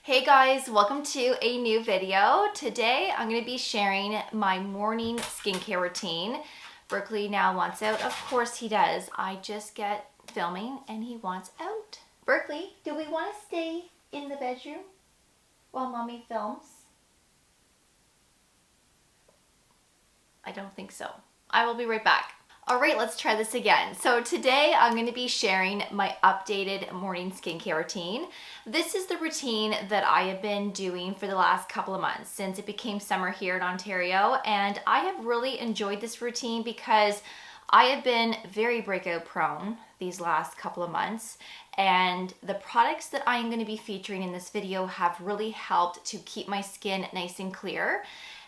Hey guys, welcome to a new video. Today I'm going to be sharing my morning skincare routine. Berkeley now wants out. Of course he does. I just get filming and he wants out. Berkeley, do we want to stay in the bedroom while mommy films? I don't think so. I will be right back. All right, let's try this again. So today I'm going to be sharing my updated morning skincare routine. This is the routine that I have been doing for the last couple of months since it became summer here in Ontario, and I have really enjoyed this routine because I have been very breakout prone these last couple of months, and the products that I'm going to be featuring in this video have really helped to keep my skin nice and clear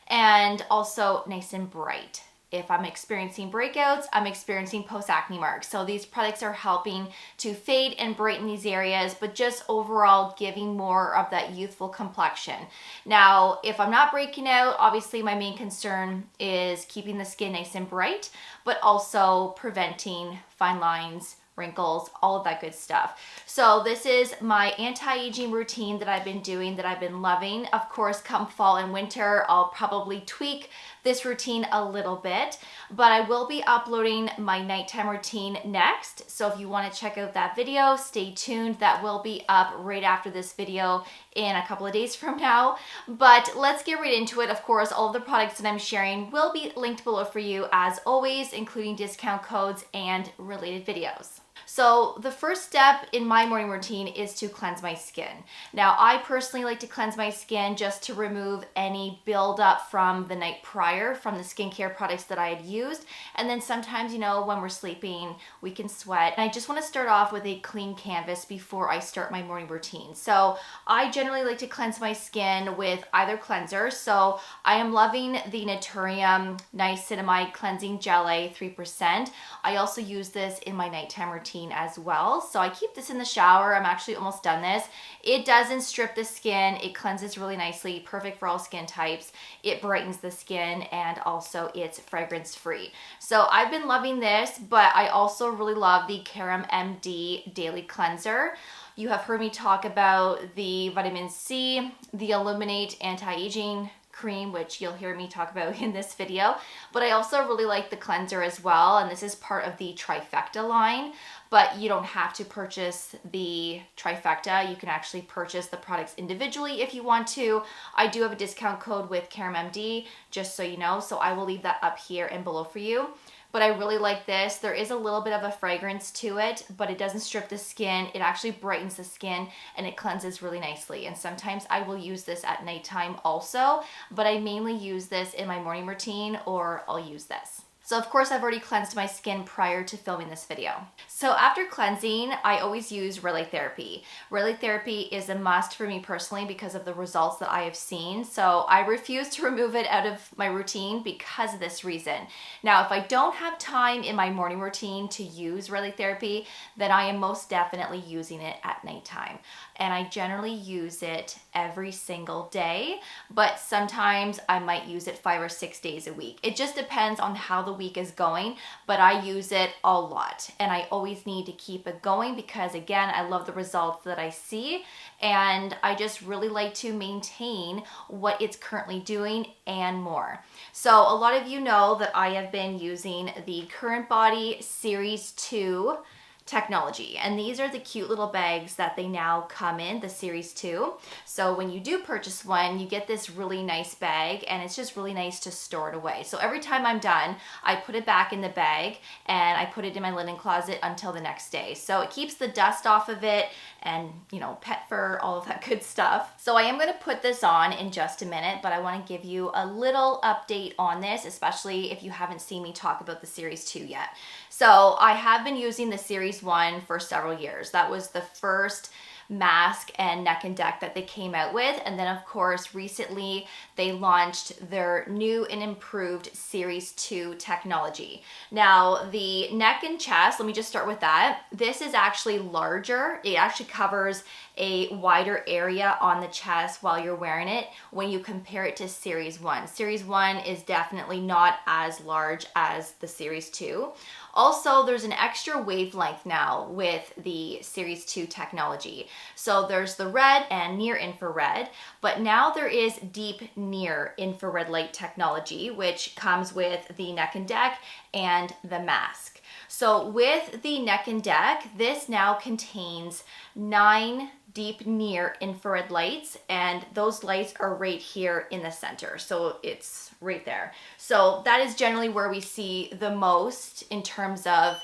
and also nice and bright. If I'm experiencing breakouts, I'm experiencing post-acne marks. So these products are helping to fade and brighten these areas, but just overall giving more of that youthful complexion. Now, if I'm not breaking out, obviously my main concern is keeping the skin nice and bright, but also preventing fine lines, wrinkles, all of that good stuff. So this is my anti-aging routine that I've been doing, that I've been loving. Of course, come fall and winter, I'll probably tweak this routine a little bit, but I will be uploading my nighttime routine next. So if you want to check out that video, stay tuned. That will be up right after this video in a couple of days from now. But let's get right into it. Of course, all of the products that I'm sharing will be linked below for you as always, including discount codes and related videos. So the first step in my morning routine is to cleanse my skin. Now, I personally like to cleanse my skin just to remove any buildup from the night prior from the skincare products that I had used. And then sometimes, you know, when we're sleeping, we can sweat. And I just want to start off with a clean canvas before I start my morning routine. So I generally like to cleanse my skin with either cleanser. So I am loving the Naturium Niacinamide Cleansing Gel 3%. I also use this in my nighttime routine as well. So I keep this in the shower. I'm actually almost done this. It doesn't strip the skin. It cleanses really nicely, perfect for all skin types. It brightens the skin, and also it's fragrance free. So I've been loving this, but I also really love the CurrentMD Daily Cleanser. You have heard me talk about the vitamin C, the Illuminate Anti-Aging Cream, which you'll hear me talk about in this video, but I also really like the cleanser as well, and this is part of the trifecta line, but you don't have to purchase the trifecta. You can actually purchase the products individually if you want to. I do have a discount code with CurrentMD, just so you know, so I will leave that up here and below for you. But I really like this. There is a little bit of a fragrance to it, but it doesn't strip the skin. It actually brightens the skin and it cleanses really nicely. And sometimes I will use this at nighttime also, but I mainly use this in my morning routine, or I'll use this. So of course I've already cleansed my skin prior to filming this video. So after cleansing, I always use red light therapy. Red light therapy is a must for me personally because of the results that I have seen. So I refuse to remove it out of my routine because of this reason. Now, if I don't have time in my morning routine to use red light therapy, then I am most definitely using it at nighttime. And I generally use it every single day, but sometimes I might use it 5 or 6 days a week. It just depends on how the week is going, but I use it a lot, and I always need to keep it going because, again, I love the results that I see, and I just really like to maintain what it's currently doing and more. So a lot of you know that I have been using the CurrentBody Series 2 technology, and these are the cute little bags that they now come in, the Series 2. So when you do purchase one, you get this really nice bag, and it's just really nice to store it away. So every time I'm done, I put it back in the bag and I put it in my linen closet until the next day. So it keeps the dust off of it and, you know, pet fur, all of that good stuff. So I am going to put this on in just a minute, but I want to give you a little update on this, especially if you haven't seen me talk about the Series 2 yet. So I have been using the Series 1 for several years. That was the first mask and neck and neck that they came out with, and then of course recently they launched their new and improved Series 2 technology. Now the neck and chest, let me just start with that. This is actually larger. It actually covers a wider area on the chest while you're wearing it when you compare it to Series 1. Series 1 is definitely not as large as the Series 2. Also, there's an extra wavelength now with the Series 2 technology. So there's the red and near infrared, but now there is deep near infrared light technology, which comes with the neck and deck and the mask. So with the neck and deck, this now contains 9 deep near infrared lights, and those lights are right here in the center. So it's right there. So that is generally where we see the most in terms of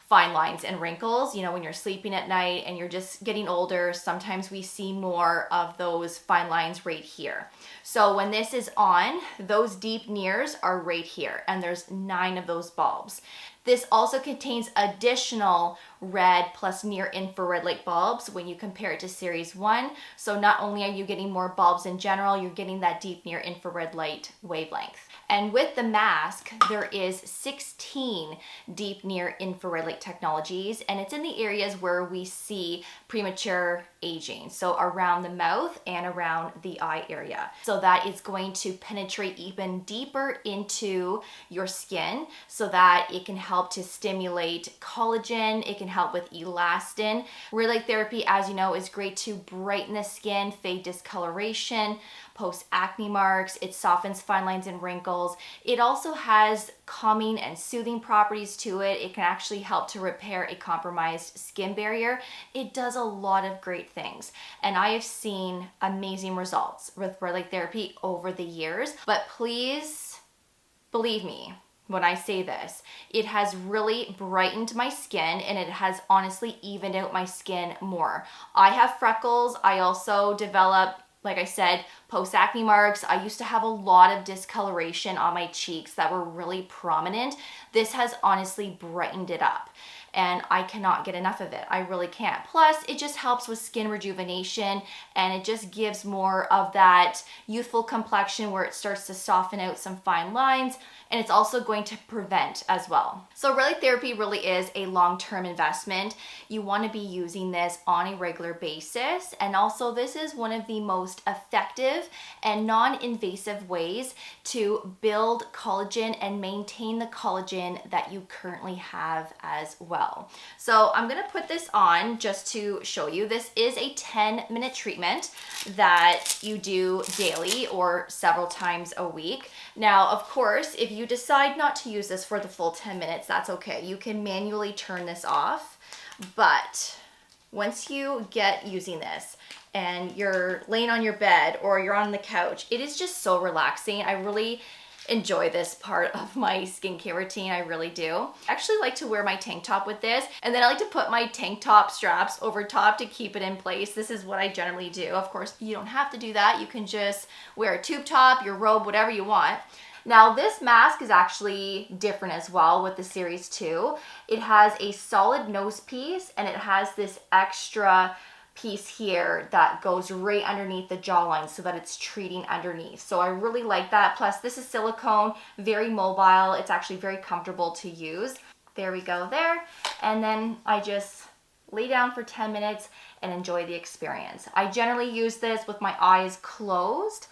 fine lines and wrinkles. You know, when you're sleeping at night and you're just getting older, sometimes we see more of those fine lines right here. So when this is on, those deep nears are right here, and there's 9 of those bulbs. This also contains additional red plus near infrared light bulbs when you compare it to Series 1. So not only are you getting more bulbs in general, you're getting that deep near infrared light wavelength. And with the mask, there is 16 deep near infrared light technologies, and it's in the areas where we see premature aging. So around the mouth and around the eye area. So that is going to penetrate even deeper into your skin so that it can help to stimulate collagen. It can help with elastin. Radiolight therapy, as you know, is great to brighten the skin, fade discoloration, post-acne marks. It softens fine lines and wrinkles. It also has calming and soothing properties to it. It can actually help to repair a compromised skin barrier. It does a lot of great things, and I have seen amazing results with radiolight therapy over the years. But please believe me when I say this, it has really brightened my skin, and it has honestly evened out my skin more. I have freckles. I also develop, like I said, post-acne marks. I used to have a lot of discoloration on my cheeks that were really prominent. This has honestly brightened it up, and I cannot get enough of it. I really can't. Plus, it just helps with skin rejuvenation, and it just gives more of that youthful complexion where it starts to soften out some fine lines, and it's also going to prevent as well. So radiolight therapy really is a long-term investment. You want to be using this on a regular basis, and also this is one of the most effective and non-invasive ways to build collagen and maintain the collagen that you currently have as well. So I'm going to put this on just to show you. This is a 10-minute treatment that you do daily or several times a week. Now, of course, if you decide not to use this for the full 10 minutes, that's okay. You can manually turn this off. But once you get using this and you're laying on your bed or you're on the couch, it is just so relaxing. I really enjoy this part of my skincare routine. I really do. I actually like to wear my tank top with this, and then I like to put my tank top straps over top to keep it in place. This is what I generally do. Of course, you don't have to do that. You can just wear a tube top, your robe, whatever you want. Now, this mask is actually different as well with the Series 2. It has a solid nose piece, and it has this extra piece here that goes right underneath the jawline so that it's treating underneath. So I really like that. Plus, this is silicone, very mobile. It's actually very comfortable to use. There we go there. And then I just lay down for 10 minutes and enjoy the experience. I generally use this with my eyes closed,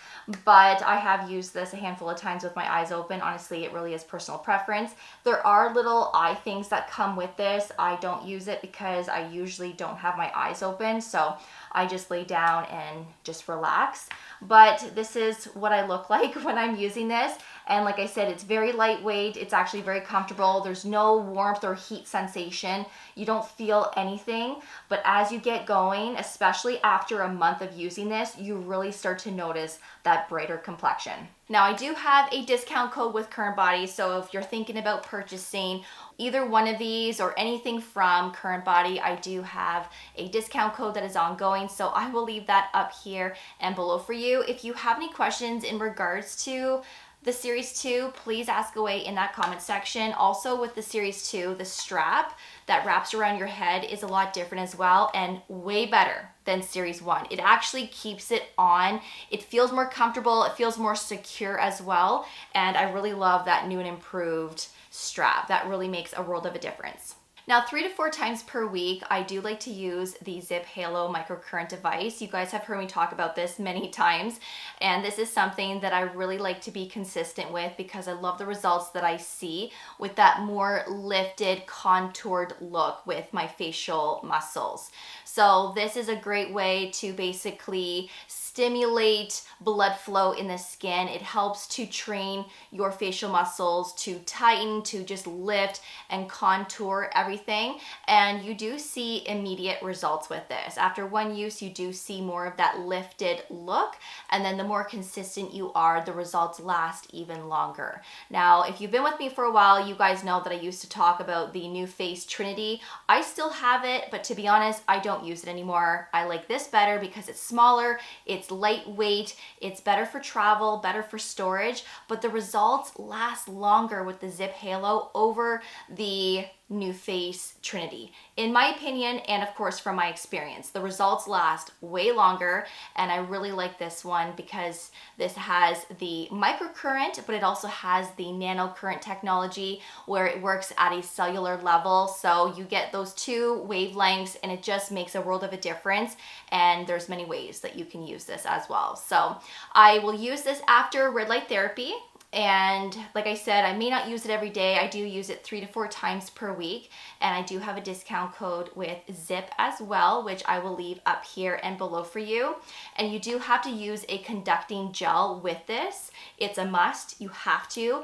but I have used this a handful of times with my eyes open. Honestly, it really is personal preference. There are little eye things that come with this. I don't use it because I usually don't have my eyes open, so I just lay down and just relax. But this is what I look like when I'm using this. And like I said, it's very lightweight. It's actually very comfortable. There's no warmth or heat sensation. You don't feel anything. But as you get going, especially after a month of using this, you really start to notice that brighter complexion. Now, I do have a discount code with CurrentBody, so if you're thinking about purchasing either one of these or anything from CurrentBody, I do have a discount code that is ongoing, so I will leave that up here and below for you. If you have any questions in regards to the Series 2, please ask away in that comment section. Also with the Series 2, the strap that wraps around your head is a lot different as well, and way better than Series 1. It actually keeps it on. It feels more comfortable. It feels more secure as well. And I really love that new and improved strap. That really makes a world of a difference. Now, 3 to 4 times per week, I do like to use the ZIIP Halo microcurrent device. You guys have heard me talk about this many times, and this is something that I really like to be consistent with because I love the results that I see with that more lifted, contoured look with my facial muscles. So this is a great way to basically stimulate blood flow in the skin. It helps to train your facial muscles to tighten, to just lift and contour everything. And you do see immediate results with this. After one use, you do see more of that lifted look. And then the more consistent you are, the results last even longer. Now, if you've been with me for a while, you guys know that I used to talk about the NuFace Trinity. I still have it, but to be honest, I don't use it anymore. I like this better because it's smaller, it's lightweight, it's better for travel, better for storage, but the results last longer with the ZIIP Halo over the NuFace Trinity. In my opinion, and of course from my experience, the results last way longer, and I really like this one because this has the microcurrent, but it also has the nanocurrent technology where it works at a cellular level. So you get those two wavelengths and it just makes a world of a difference. And there's many ways that you can use this as well. So I will use this after red light therapy. And like I said, I may not use it every day. I do use it 3 to 4 times per week. And I do have a discount code with ZIIP as well, which I will leave up here and below for you. And you do have to use a conducting gel with this. It's a must. You have to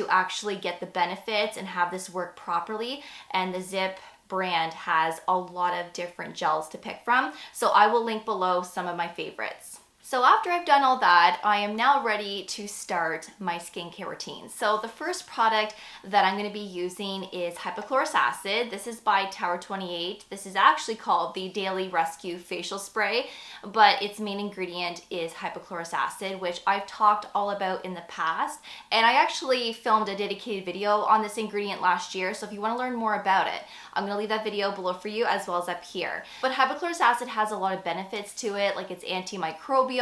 actually get the benefits and have this work properly. And the ZIIP brand has a lot of different gels to pick from. So I will link below some of my favorites. So after I've done all that, I am now ready to start my skincare routine. So the first product that I'm going to be using is Hypochlorous Acid. This is by Tower 28. This is actually called the Daily Rescue Facial Spray, but its main ingredient is hypochlorous acid, which I've talked all about in the past. And I actually filmed a dedicated video on this ingredient last year, so if you want to learn more about it, I'm going to leave that video below for you as well as up here. But hypochlorous acid has a lot of benefits to it, like it's antimicrobial,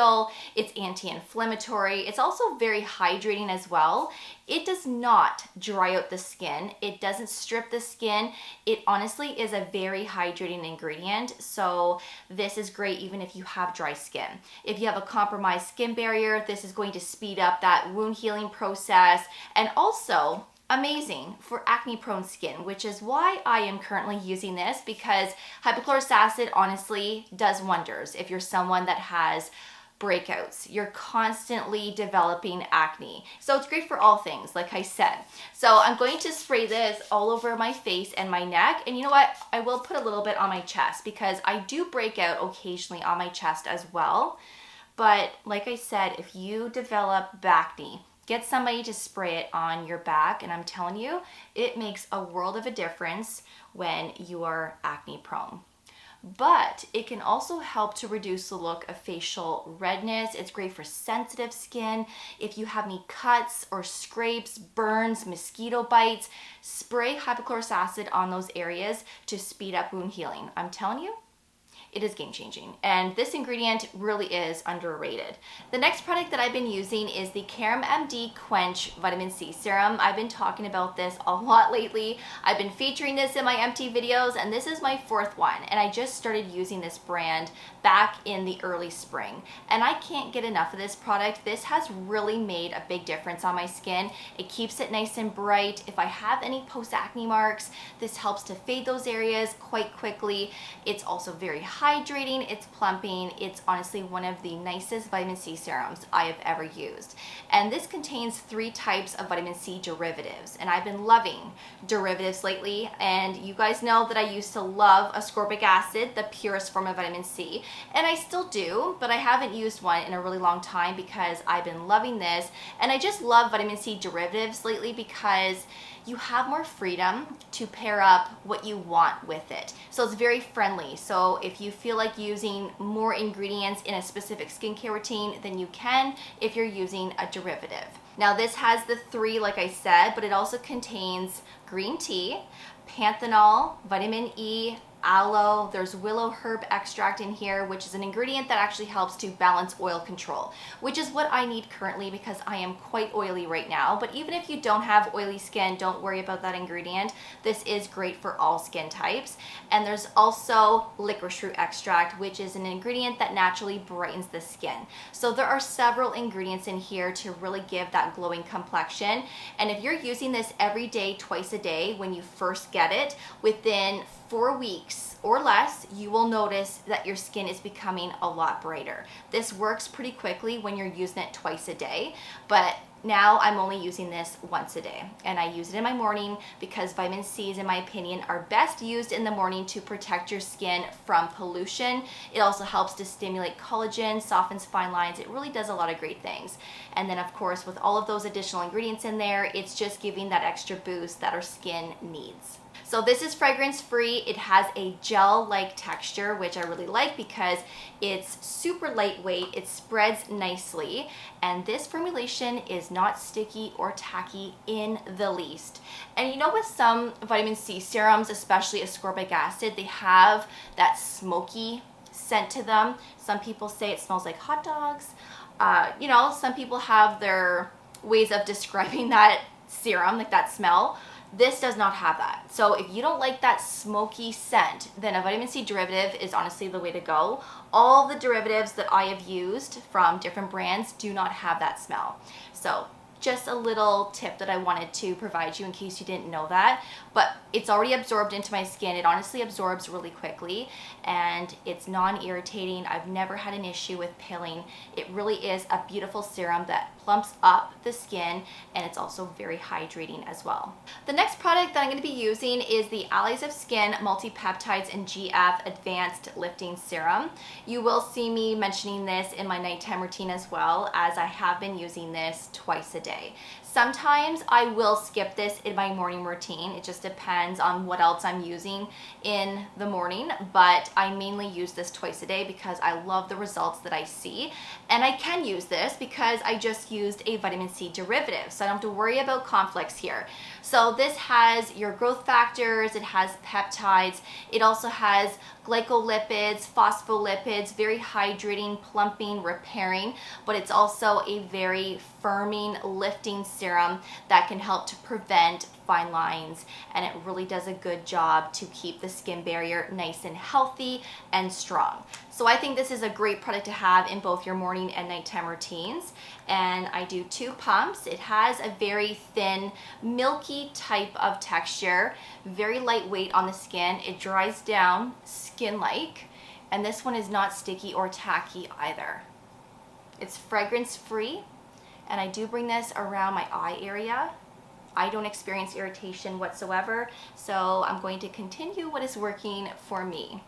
it's anti-inflammatory, it's also very hydrating as well. It does not dry out the skin, it doesn't strip the skin, it honestly is a very hydrating ingredient, so this is great even if you have dry skin. If you have a compromised skin barrier, this is going to speed up that wound healing process, and also amazing for acne prone skin, which is why I am currently using this, because hypochlorous acid honestly does wonders if you're someone that has breakouts, you're constantly developing acne. So it's great for all things, like I said. So I'm going to spray this all over my face and my neck. And you know what? I will put a little bit on my chest because I do break out occasionally on my chest as well. But like I said, if you develop acne, get somebody to spray it on your back, and I'm telling you, it makes a world of a difference when you are acne prone. But it can also help to reduce the look of facial redness. It's great for sensitive skin. If you have any cuts or scrapes, burns, mosquito bites, spray hypochlorous acid on those areas to speed up wound healing. I'm telling you, it is game changing, and this ingredient really is underrated. The next product that I've been using is the CurrentMD Quench Vitamin C Serum. I've been talking about this a lot lately. I've been featuring this in my empty videos, and this is my 4th one, and I just started using this brand back in the early spring, and I can't get enough of this product. This has really made a big difference on my skin. It keeps it nice and bright. If I have any post-acne marks, this helps to fade those areas quite quickly. It's also very hydrating, it's plumping, it's honestly one of the nicest vitamin C serums I have ever used. And this contains 3 types of vitamin C derivatives, and I've been loving derivatives lately, and you guys know that I used to love ascorbic acid, the purest form of vitamin C, and I still do, but I haven't used one in a really long time because I've been loving this, and I just love vitamin C derivatives lately because you have more freedom to pair up what you want with it. So it's very friendly. So if you feel like using more ingredients in a specific skincare routine, then you can if you're using a derivative. Now this has the 3, like I said, but it also contains green tea, panthenol, vitamin E, aloe, there's willow herb extract in here, which is an ingredient that actually helps to balance oil control, which is what I need currently because I am quite oily right now. But even if you don't have oily skin, don't worry about that ingredient. This is great for all skin types. And there's also licorice root extract, which is an ingredient that naturally brightens the skin. So there are several ingredients in here to really give that glowing complexion. And if you're using this every day, twice a day, when you first get it, within 4 weeks or less, you will notice that your skin is becoming a lot brighter. This works pretty quickly when you're using it twice a day, but now I'm only using this once a day, and I use it in my morning because vitamin C's, in my opinion, are best used in the morning to protect your skin from pollution. It also helps to stimulate collagen, softens fine lines. It really does a lot of great things. And then of course, with all of those additional ingredients in there, it's just giving that extra boost that our skin needs. So this is fragrance free. It has a gel-like texture, which I really like because it's super lightweight. It spreads nicely. And this formulation is not sticky or tacky in the least. And you know, with some vitamin C serums, especially ascorbic acid, they have that smoky scent to them. Some people say it smells like hot dogs. You know, some people have their ways of describing that serum, like that smell. This does not have that. So if you don't like that smoky scent, then a vitamin C derivative is honestly the way to go. All the derivatives that I have used from different brands do not have that smell. So just a little tip that I wanted to provide you in case you didn't know that. But it's already absorbed into my skin. It honestly absorbs really quickly and it's non-irritating. I've never had an issue with pilling. It really is a beautiful serum that plumps up the skin, and it's also very hydrating as well. The next product that I'm going to be using is the Allies of Skin Multi-Peptides and GF Advanced Lifting Serum. You will see me mentioning this in my nighttime routine as well, as I have been using this twice a day. Sometimes I will skip this in my morning routine. It just depends on what else I'm using in the morning, but I mainly use this twice a day because I love the results that I see. And I can use this because I just used a vitamin C derivative, so I don't have to worry about conflicts here. So this has your growth factors, it has peptides, it also has glycolipids, phospholipids, very hydrating, plumping, repairing, but it's also a very firming, lifting serum that can help to prevent fine lines, and it really does a good job to keep the skin barrier nice and healthy and strong. So I think this is a great product to have in both your morning and nighttime routines. And I do 2 pumps. It has a very thin, milky type of texture, very lightweight on the skin. It dries down skin-like, and this one is not sticky or tacky either. It's fragrance-free, and I do bring this around my eye area. I don't experience irritation whatsoever, so I'm going to continue what is working for me.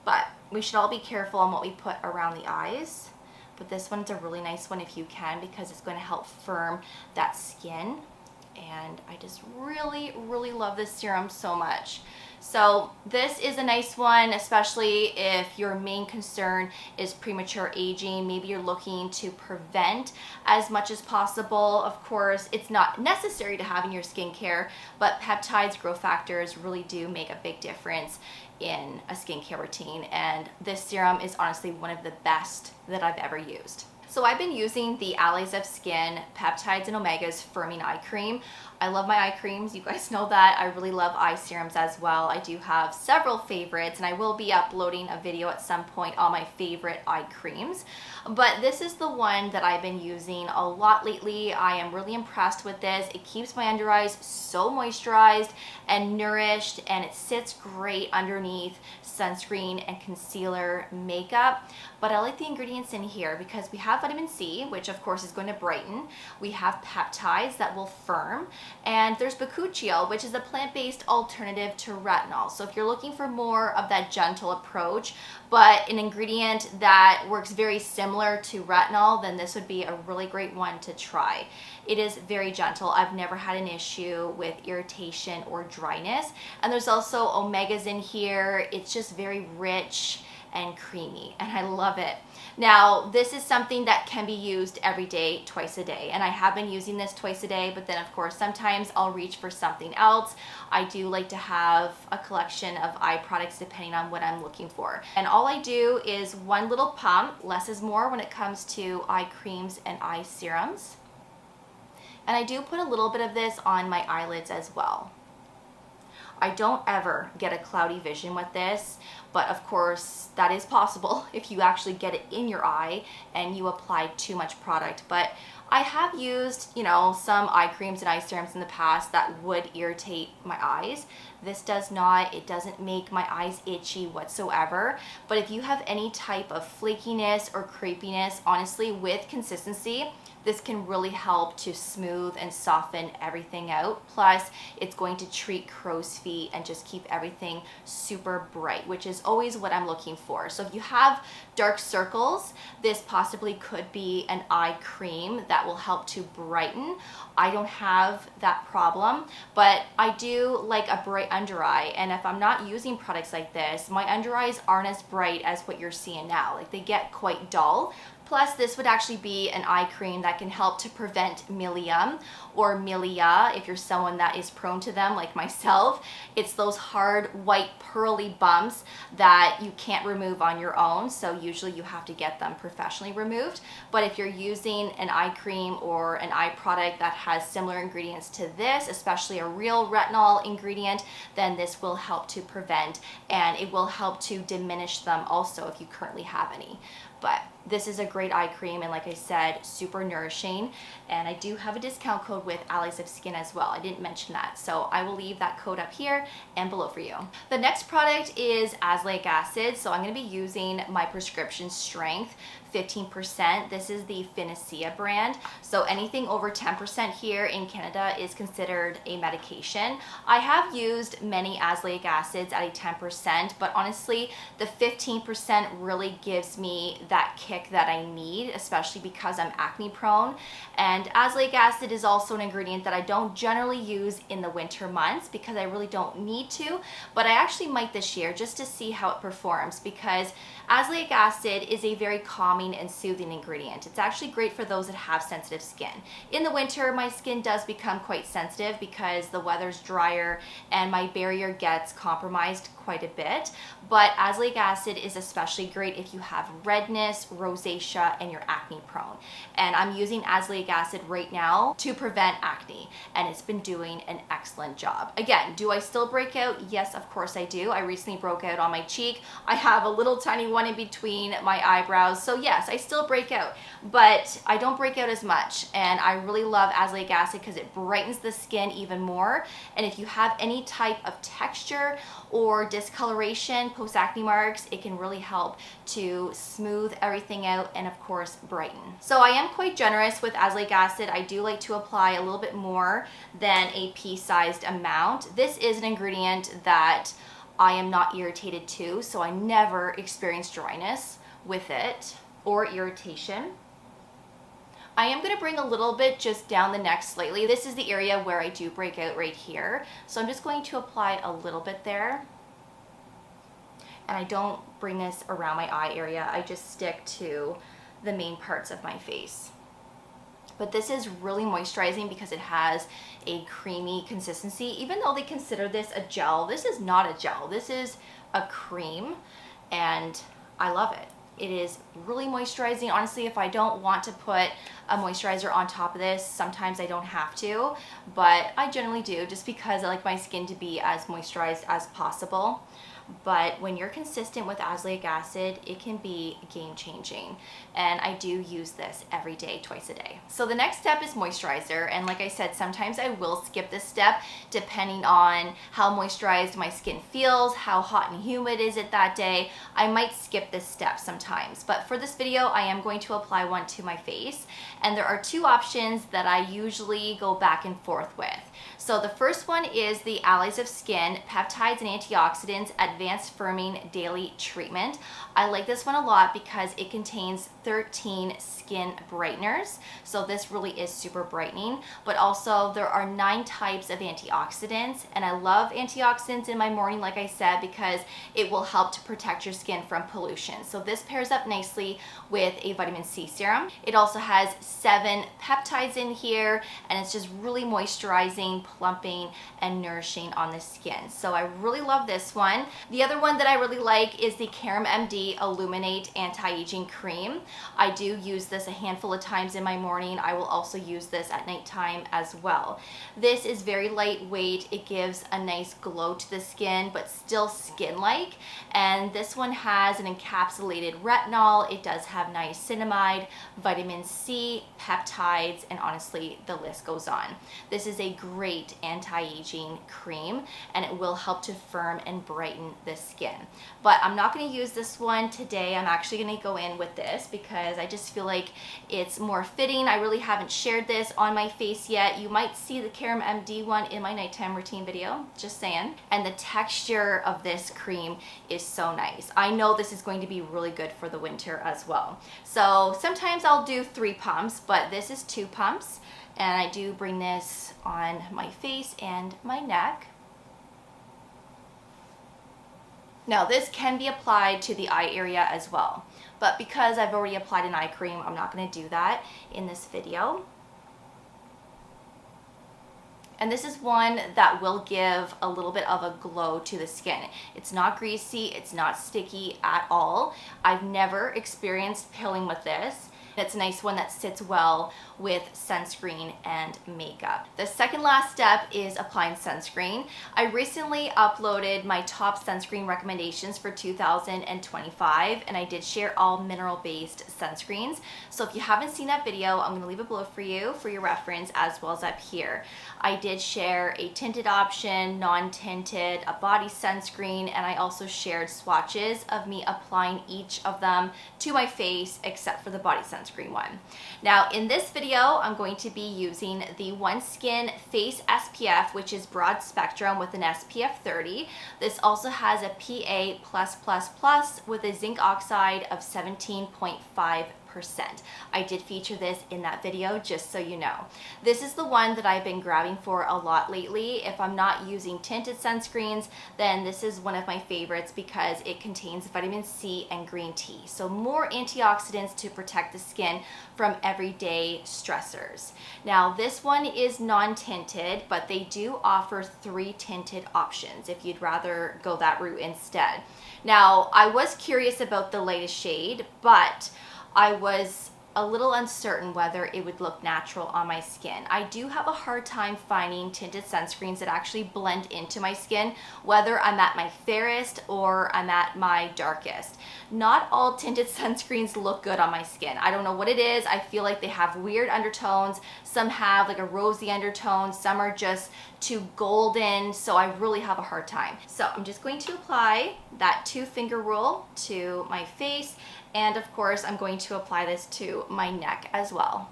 But we should all be careful on what we put around the eyes. But this one's a really nice one if you can, because it's going to help firm that skin. And I just really, really love this serum so much. So this is a nice one, especially if your main concern is premature aging. Maybe you're looking to prevent as much as possible. Of course, it's not necessary to have in your skincare, but peptides, growth factors really do make a big difference in a skincare routine. And this serum is honestly one of the best that I've ever used. So I've been using the Allies of Skin Peptides and Omegas Firming Eye Cream. I love my eye creams, you guys know that. I really love eye serums as well. I do have several favorites, and I will be uploading a video at some point on my favorite eye creams. But this is the one that I've been using a lot lately. I am really impressed with this. It keeps my under eyes so moisturized and nourished, and it sits great underneath sunscreen and concealer makeup. But I like the ingredients in here because we have vitamin C, which of course is going to brighten. We have peptides that will firm. And there's bakuchiol, which is a plant-based alternative to retinol. So if you're looking for more of that gentle approach, but an ingredient that works very similar to retinol, then this would be a really great one to try. It is very gentle. I've never had an issue with irritation or dryness. And there's also omegas in here. It's just very rich and creamy, and I love it. Now, this is something that can be used every day, twice a day. And I have been using this twice a day, but then of course, sometimes I'll reach for something else. I do like to have a collection of eye products depending on what I'm looking for. And all I do is one little pump, less is more when it comes to eye creams and eye serums. And I do put a little bit of this on my eyelids as well. I don't ever get a cloudy vision with this, but of course that is possible if you actually get it in your eye and you apply too much product. But I have used, some eye creams and eye serums in the past that would irritate my eyes. This does not. It doesn't make my eyes itchy whatsoever. But if you have any type of flakiness or crepiness, honestly, with consistency, this can really help to smooth and soften everything out. Plus, it's going to treat crow's feet and just keep everything super bright, which is always what I'm looking for. So if you have dark circles, this possibly could be an eye cream that will help to brighten. I don't have that problem, but I do like a bright under eye. And if I'm not using products like this, my under eyes aren't as bright as what you're seeing now. Like, they get quite dull. Plus, this would actually be an eye cream that can help to prevent milium or milia if you're someone that is prone to them like myself. It's those hard, white, pearly bumps that you can't remove on your own, so usually you have to get them professionally removed. But if you're using an eye cream or an eye product that has similar ingredients to this, especially a real retinol ingredient, then this will help to prevent, and it will help to diminish them also if you currently have any. But this is a great eye cream, and like I said, super nourishing. And I do have a discount code with Allies of Skin as well. I didn't mention that, so I will leave that code up here and below for you. The next product is Azelaic Acid. So I'm going to be using my prescription strength 15%. This is the Finacea brand. So anything over 10% here in Canada is considered a medication. I have used many Azelaic acids at a 10%, but honestly, the 15% really gives me that kick that I need, especially because I'm acne prone. And Azelaic acid is also an ingredient that I don't generally use in the winter months because I really don't need to, but I actually might this year just to see how it performs, because Azelaic acid is a very calming and soothing ingredient. It's actually great for those that have sensitive skin. In the winter, my skin does become quite sensitive because the weather's drier and my barrier gets compromised quite a bit. But Azelaic acid is especially great if you have redness, rosacea, and you're acne prone. And I'm using Azelaic acid right now to prevent acne, and it's been doing an excellent job. Again, do I still break out? Yes, of course I do. I recently broke out on my cheek. I have a little tiny one in between my eyebrows. So yes, I still break out, but I don't break out as much. And I really love Azelaic acid because it brightens the skin even more. And if you have any type of texture or discoloration, post-acne marks, it can really help to smooth everything out and of course brighten. So I am quite generous with Azelaic acid. I do like to apply a little bit more than a pea-sized amount. This is an ingredient that I am not irritated to, so I never experience dryness with it or irritation. I am going to bring a little bit just down the neck slightly. This is the area where I do break out right here. So I'm just going to apply a little bit there. And I don't bring this around my eye area. I just stick to the main parts of my face. But this is really moisturizing because it has a creamy consistency. Even though they consider this a gel, this is not a gel. This is a cream, and I love it. It is really moisturizing. Honestly, if I don't want to put a moisturizer on top of this, sometimes I don't have to, but I generally do just because I like my skin to be as moisturized as possible. But when you're consistent with Azelaic acid, it can be game changing. And I do use this every day, twice a day. So the next step is moisturizer. And like I said, sometimes I will skip this step depending on how moisturized my skin feels, how hot and humid is it that day. I might skip this step sometimes. But for this video, I am going to apply one to my face. And there are two options that I usually go back and forth with. So the first one is the Allies of Skin Peptides and Antioxidants at Advanced Firming Daily Treatment. I like this one a lot because it contains 13 skin brighteners. So this really is super brightening, but also there are 9 types of antioxidants. And I love antioxidants in my morning, like I said, because it will help to protect your skin from pollution. So this pairs up nicely with a vitamin C serum. It also has 7 peptides in here, and it's just really moisturizing, plumping, and nourishing on the skin. So I really love this one. The other one that I really like is the CurrentMD Illuminate Anti-Aging Cream. I do use this a handful of times in my morning. I will also use this at nighttime as well. This is very lightweight. It gives a nice glow to the skin, but still skin-like. And this one has an encapsulated retinol. It does have niacinamide, vitamin C, peptides, and honestly, the list goes on. This is a great anti-aging cream, and it will help to firm and brighten the skin. But I'm not going to use this one today. I'm actually going to go in with this because I just feel like it's more fitting. I really haven't shared this on my face yet. You might see the CurrentMD one in my nighttime routine video, just saying. And the texture of this cream is so nice. I know this is going to be really good for the winter as well. So sometimes I'll do 3 pumps, but this is 2 pumps. And I do bring this on my face and my neck. Now this can be applied to the eye area as well, but because I've already applied an eye cream, I'm not going to do that in this video. And this is one that will give a little bit of a glow to the skin. It's not greasy, it's not sticky at all. I've never experienced peeling with this. It's a nice one that sits well with sunscreen and makeup. The second last step is applying sunscreen. I recently uploaded my top sunscreen recommendations for 2025, and I did share all mineral-based sunscreens. So if you haven't seen that video, I'm gonna leave it below for you for your reference, as well as up here. I did share a tinted option, non-tinted, a body sunscreen, and I also shared swatches of me applying each of them to my face except for the body sunscreen one. Now in this video, I'm going to be using the OneSkin Face SPF, which is broad spectrum with an SPF 30. This also has a PA+++ with a zinc oxide of 17.5%. I did feature this in that video, just so you know. This is the one that I've been grabbing for a lot lately. If I'm not using tinted sunscreens, then this is one of my favorites because it contains vitamin C and green tea. So more antioxidants to protect the skin from everyday stressors. Now this one is non-tinted, but they do offer 3 tinted options if you'd rather go that route instead. Now I was curious about the latest shade, but I was a little uncertain whether it would look natural on my skin. I do have a hard time finding tinted sunscreens that actually blend into my skin, whether I'm at my fairest or I'm at my darkest. Not all tinted sunscreens look good on my skin. I don't know what it is. I feel like they have weird undertones. Some have like a rosy undertone. Some are just too golden. So I really have a hard time. So I'm just going to apply that 2-finger rule to my face. And of course, I'm going to apply this to my neck as well.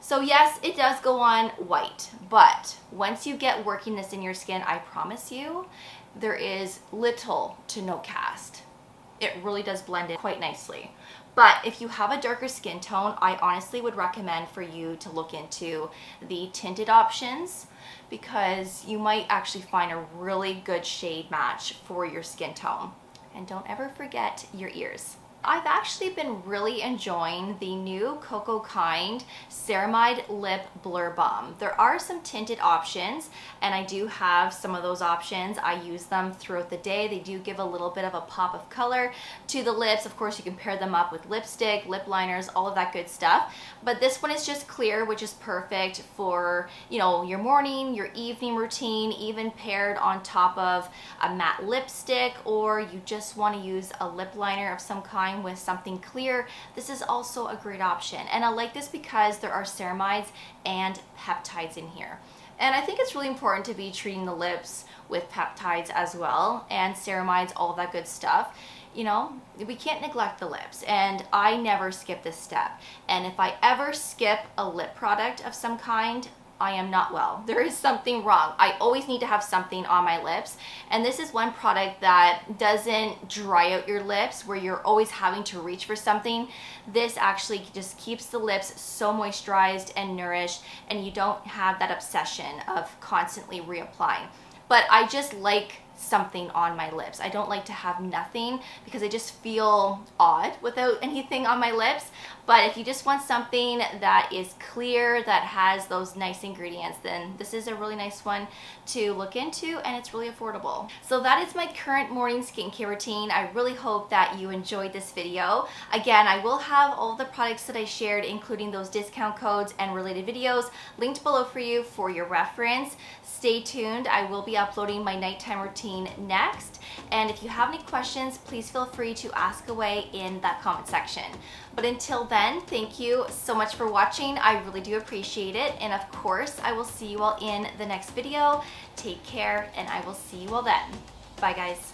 So yes, it does go on white, but once you get working this in your skin, I promise you, there is little to no cast. It really does blend in quite nicely. But if you have a darker skin tone, I honestly would recommend for you to look into the tinted options because you might actually find a really good shade match for your skin tone. And don't ever forget your ears. I've actually been really enjoying the new Coco Kind Ceramide Lip Blur Balm. There are some tinted options, and I do have some of those options. I use them throughout the day. They do give a little bit of a pop of color to the lips. Of course, you can pair them up with lipstick, lip liners, all of that good stuff. But this one is just clear, which is perfect for, you know, your morning, your evening routine, even paired on top of a matte lipstick, or you just want to use a lip liner of some kind with something clear. This is also a great option, and I like this because there are ceramides and peptides in here, and I think it's really important to be treating the lips with peptides as well, and ceramides, all that good stuff. You know, we can't neglect the lips, and I never skip this step. And if I ever skip a lip product of some kind, I am not well. There is something wrong. I always need to have something on my lips. And this is one product that doesn't dry out your lips where you're always having to reach for something. This actually just keeps the lips so moisturized and nourished, and you don't have that obsession of constantly reapplying. But I just like something on my lips. I don't like to have nothing because I just feel odd without anything on my lips. But if you just want something that is clear, that has those nice ingredients, then this is a really nice one to look into, and it's really affordable. So that is my current morning skincare routine. I really hope that you enjoyed this video. Again, I will have all the products that I shared, including those discount codes and related videos, linked below for you for your reference. Stay tuned. I will be uploading my nighttime routine next. And if you have any questions, please feel free to ask away in that comment section. But until then, thank you so much for watching. I really do appreciate it. And of course, I will see you all in the next video. Take care, and I will see you all then. Bye, guys.